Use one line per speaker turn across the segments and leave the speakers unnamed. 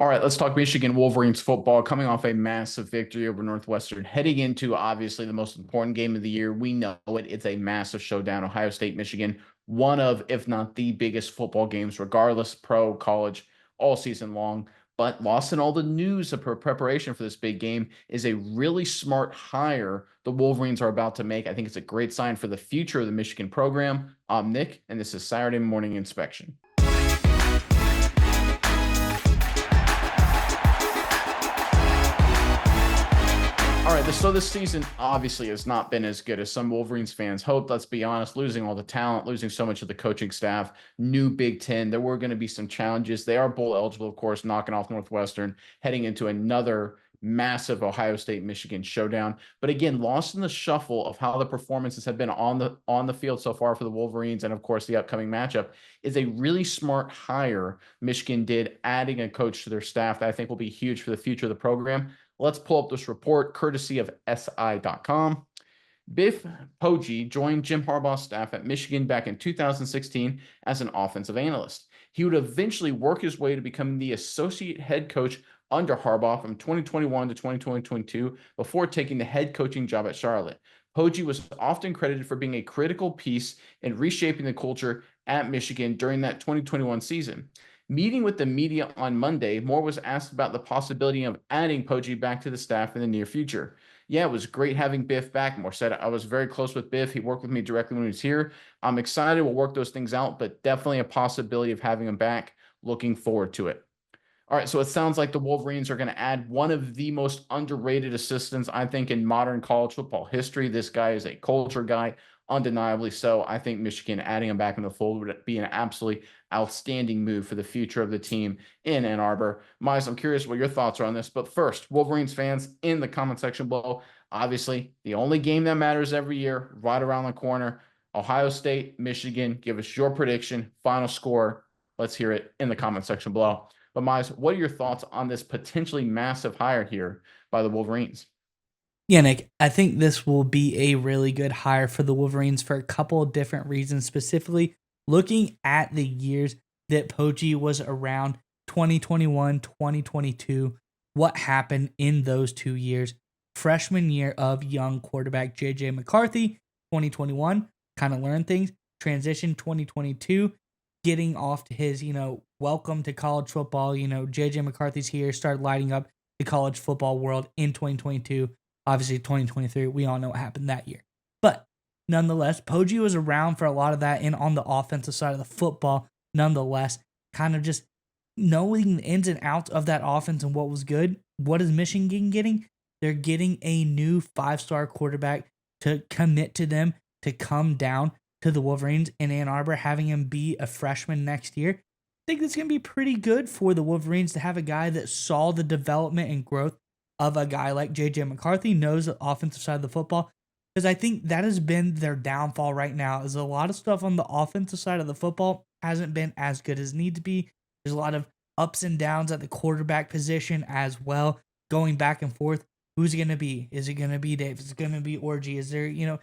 All right, let's talk Michigan Wolverines football coming off a massive victory over Northwestern, heading into obviously the most important game of the year. We know it. It's a massive showdown. Ohio State, Michigan, one of, if not the biggest football games, regardless, pro, college, all season long. But lost in all the news of preparation for this big game is a really smart hire the Wolverines are about to make. I think it's a great sign for the future of the Michigan program. I'm Nick, and this is Saturday Morning Inspection. All right, so this season obviously has not been as good as some Wolverines fans hoped. Let's be honest, losing all the talent, losing so much of the coaching staff, new Big Ten. There were going to be some challenges. They are bowl eligible, of course, knocking off Northwestern, heading into another massive Ohio State Michigan showdown. But again, lost in the shuffle of how the performances have been on the field so far for the Wolverines, and of course the upcoming matchup is a really smart hire Michigan did, adding a coach to their staff that I think will be huge for the future of the program. Let's pull up this report courtesy of SI.com. Biff Poggi joined Jim Harbaugh's staff at Michigan back in 2016 as an offensive analyst. He would eventually work his way to becoming the associate head coach under Harbaugh from 2021 to 2022 before taking the head coaching job at Charlotte. Poggi was often credited for being a critical piece in reshaping the culture at Michigan during that 2021 season. Meeting with the media on Monday, Moore was asked about the possibility of adding Poggi back to the staff in the near future. Yeah, it was great having Biff back. Moore said, I was very close with Biff. He worked with me directly when he was here. I'm excited. We'll work those things out, but definitely a possibility of having him back. Looking forward to it. All right, so it sounds like the Wolverines are going to add one of the most underrated assistants, I think, in modern college football history. This guy is a culture guy, undeniably so. I think Michigan adding him back in the fold would be an absolutely outstanding move for the future of the team in Ann Arbor. Miles, I'm curious what your thoughts are on this. But first, Wolverines fans in the comment section below. Obviously, the only game that matters every year, right around the corner. Ohio State, Michigan. Give us your prediction, final score. Let's hear it in the comment section below. But Miles, what are your thoughts on this potentially massive hire here by the Wolverines?
Yeah, Nick, I think this will be a really good hire for the Wolverines for a couple of different reasons. Specifically, looking at the years that Poggi was around 2021, 2022, what happened in those 2 years. Freshman year of young quarterback JJ McCarthy, 2021, kind of learned things. Transition 2022, getting off to his, welcome to college football. JJ McCarthy's here, started lighting up the college football world in 2022. Obviously, 2023, we all know what happened that year. But nonetheless, Poggi was around for a lot of that and on the offensive side of the football, nonetheless, kind of just knowing the ins and outs of that offense and what was good. What is Michigan getting? They're getting a new 5-star quarterback to commit to them, to come down to the Wolverines in Ann Arbor, having him be a freshman next year. I think that's going to be pretty good for the Wolverines to have a guy that saw the development and growth of a guy like JJ McCarthy, knows the offensive side of the football, because I think that has been their downfall right now, is a lot of stuff on the offensive side of the football hasn't been as good as it needs to be. There's a lot of ups and downs at the quarterback position as well, going back and forth. Who's it going to be? Is it going to be Dave? Is it going to be Orgy? Is there,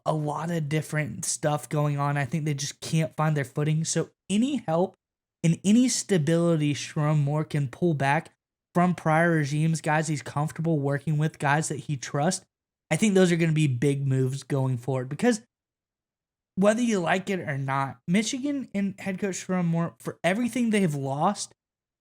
a lot of different stuff going on. I think they just can't find their footing. So any help and any stability Sherrone Moore can pull back from prior regimes, guys he's comfortable working with, guys that he trusts, I think those are going to be big moves going forward. Because whether you like it or not, Michigan and head coach Sherrone Moore, for everything they've lost,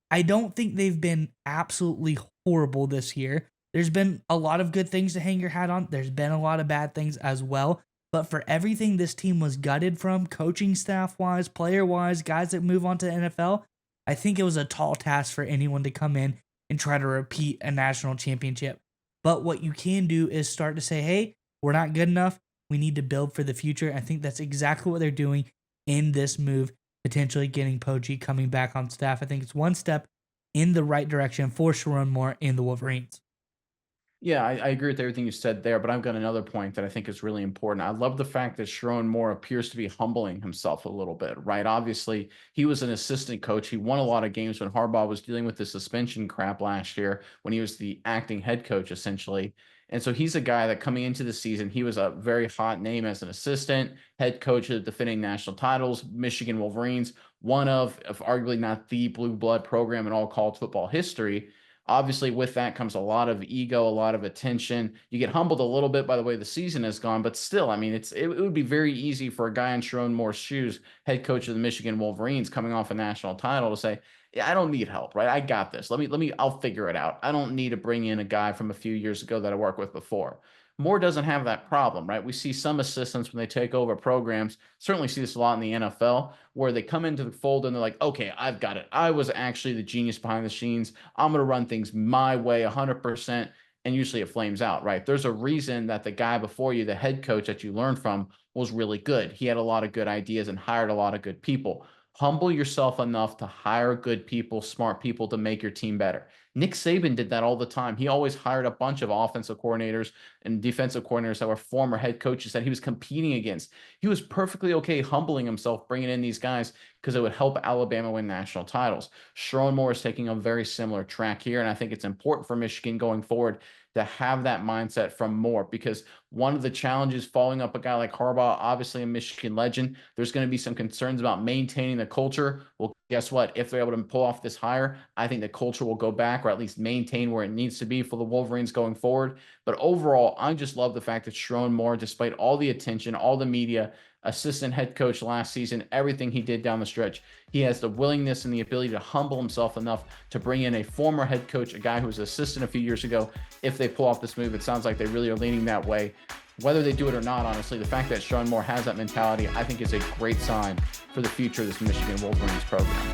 I don't think they've been absolutely horrible this year. There's been a lot of good things to hang your hat on. There's been a lot of bad things as well. But for everything this team was gutted from, coaching staff-wise, player-wise, guys that move on to the NFL, I think it was a tall task for anyone to come in and try to repeat a national championship. But what you can do is start to say, hey, we're not good enough. We need to build for the future. I think that's exactly what they're doing in this move, potentially getting Poggi coming back on staff. I think it's one step in the right direction for Sherrone Moore and the Wolverines.
Yeah, I agree with everything you said there, but I've got another point that I think is really important. I love the fact that Sherrone Moore appears to be humbling himself a little bit, right? Obviously, he was an assistant coach. He won a lot of games when Harbaugh was dealing with the suspension crap last year when he was the acting head coach, essentially. And so he's a guy that coming into the season, he was a very hot name as an assistant, head coach of the defending national titles, Michigan Wolverines, one of, if arguably not the blue blood program in all college football history. Obviously, with that comes a lot of ego, a lot of attention. You get humbled a little bit by the way the season has gone, but still, I mean, it would be very easy for a guy in Sharon Moore's shoes, head coach of the Michigan Wolverines, coming off a national title, to say, "Yeah, I don't need help, right? I got this. I'll figure it out. I don't need to bring in a guy from a few years ago that I worked with before." Moore doesn't have that problem, right? We see some assistants when they take over programs, certainly see this a lot in the NFL, where they come into the fold and they're like, okay, I've got it. I was actually the genius behind the scenes. I'm going to run things my way 100%. And usually it flames out, right? There's a reason that the guy before you, the head coach that you learned from, was really good. He had a lot of good ideas and hired a lot of good people. Humble yourself enough to hire good people, smart people to make your team better. Nick Saban did that all the time. He always hired a bunch of offensive coordinators and defensive coordinators that were former head coaches that he was competing against. He was perfectly okay humbling himself, bringing in these guys because it would help Alabama win national titles. Sharon Moore is taking a very similar track here, and I think it's important for Michigan going forward to have that mindset from Moore, because one of the challenges following up a guy like Harbaugh, obviously a Michigan legend, there's going to be some concerns about maintaining the culture. Well, guess what? If they're able to pull off this hire, I think the culture will go back, or at least maintain where it needs to be for the Wolverines going forward. But overall, I just love the fact that Sharon Moore, despite all the attention, all the media, assistant head coach last season, everything he did down the stretch, he has the willingness and the ability to humble himself enough to bring in a former head coach, a guy who was assistant a few years ago. If they pull off this move, it sounds like they really are leaning that way. Whether they do it or not, honestly, the fact that Sharon Moore has that mentality, I think is a great sign for the future of this Michigan Wolverines program.